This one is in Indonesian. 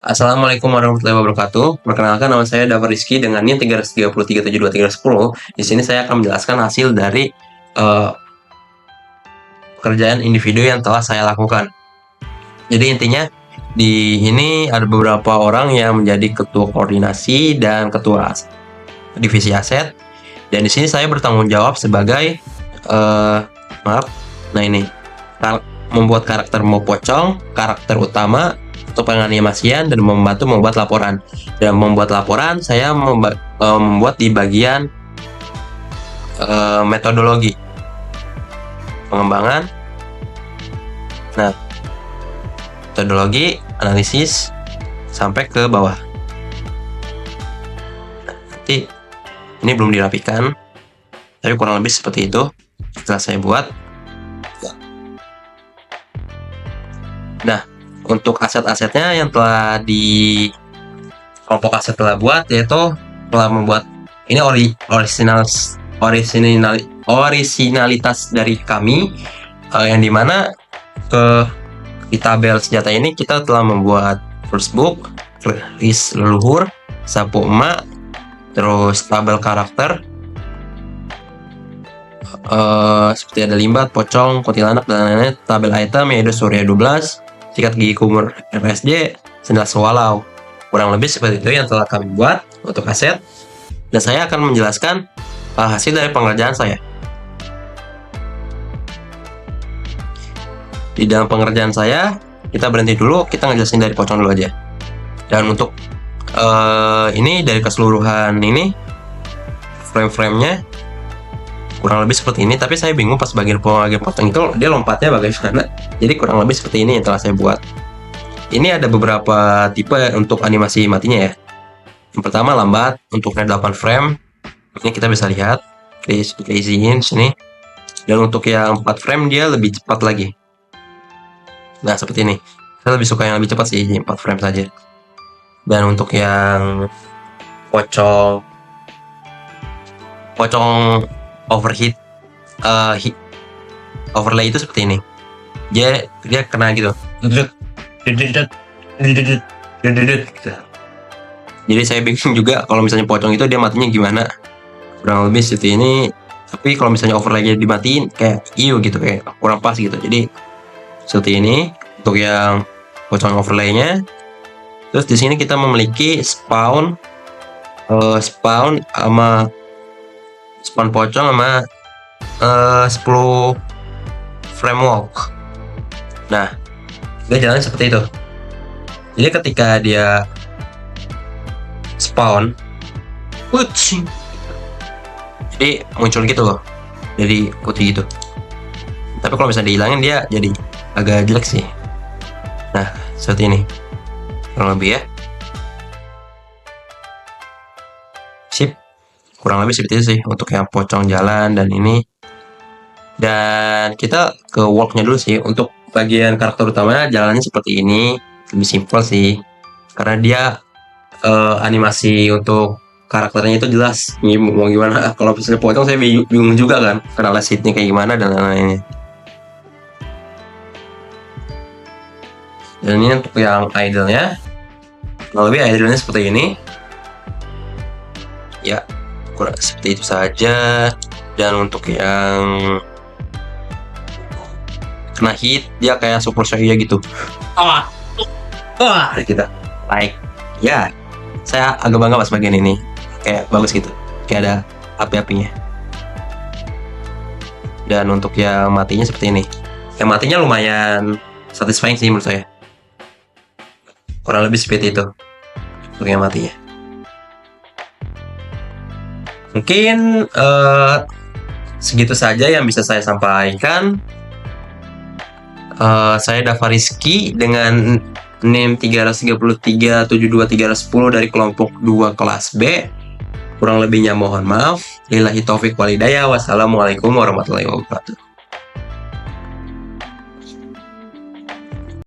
Assalamualaikum warahmatullahi wabarakatuh. Perkenalkan, nama saya Dafa Rizky dengan NIM 3337231. Di sini saya akan menjelaskan hasil dari pekerjaan individu yang telah saya lakukan. Jadi intinya di ini ada beberapa orang yang menjadi ketua koordinasi dan ketua divisi aset. Dan di sini saya bertanggung jawab sebagai membuat karakter mau pocong, karakter utama untuk penganimasian, dan membantu membuat laporan. Dan membuat laporan saya membuat di bagian metodologi pengembangan. Nah, metodologi, analisis sampai ke bawah. Nah, nanti ini belum dirapikan, tapi kurang lebih seperti itu setelah saya buat. Nah, untuk aset-asetnya yang telah di kelompok aset telah buat, yaitu telah membuat ini originalitas dari kami, yang dimana di tabel senjata ini kita telah membuat first book, list leluhur, sapu emak, terus tabel karakter seperti ada limbat, pocong, kuntilanak, dan lain-lain, tabel item yaitu Surya 12, sikat gigi kumur RSJ, sendal sewalau. Kurang lebih seperti itu yang telah kami buat untuk aset, dan saya akan menjelaskan hasil dari pengerjaan saya. Di dalam pengerjaan saya, kita berhenti dulu, kita ngejelasin dari pocong dulu aja. Dan untuk ini dari keseluruhan ini frame-framenya kurang lebih seperti ini, tapi saya bingung pas bagian potong itu dia lompatnya bagaimana. Jadi kurang lebih seperti ini yang telah saya buat. Ini ada beberapa tipe untuk animasi matinya ya. Yang pertama lambat, untuk 8 frame. Ini kita bisa lihat, kita isiin sini. Dan untuk yang 4 frame dia lebih cepat lagi. Nah, seperti ini. Saya lebih suka yang lebih cepat sih, 4 frame saja. Dan untuk yang pocong overheat, overlay itu seperti ini. Dia kena gitu. Gitu. Jadi saya bingung juga kalau misalnya pocong itu dia matinya gimana. Kurang lebih seperti ini. Tapi kalau misalnya overlay-nya dimatiin kayak gitu, kayak kurang pas gitu. Jadi seperti ini untuk yang pocong overlay-nya. Terus di sini kita memiliki spawn pocong sama 10 frame walk. Nah, dia jalan seperti itu. Jadi ketika dia spawn, jadi muncul gitu loh, jadi putih gitu. Tapi kalau misalnya dihilangin dia jadi agak jelek sih. Nah, seperti ini kurang lebih ya. Sip, kurang lebih seperti itu sih untuk yang pocong jalan dan ini. Dan kita ke walknya dulu sih. Untuk bagian karakter utamanya jalannya seperti ini, lebih simple sih, karena dia animasi untuk karakternya itu jelas. Ini mau gimana? Kalau misalnya pocong saya bingung juga kan, karena seatnya kayak gimana dan lain-lainnya. Dan ini untuk yang idle-nya, lebih idle-nya seperti ini. Ya, kurang seperti itu saja. Dan untuk yang kena hit, dia kayak super Saiyan gitu. Kita like, ya, saya agak bangga pas bagian ini, kayak bagus gitu, kayak ada api-apinya. Dan untuk yang matinya seperti ini, yang matinya lumayan satisfying sih menurut saya. Kurang lebih seperti itu untuk yang matinya. Mungkin segitu saja yang bisa saya sampaikan. Saya Dafa Rizky dengan NIM 3337231 dari kelompok 2 kelas B. Kurang lebihnya mohon maaf. Lillahi taufik walhidayah. Wassalamualaikum warahmatullahi wabarakatuh.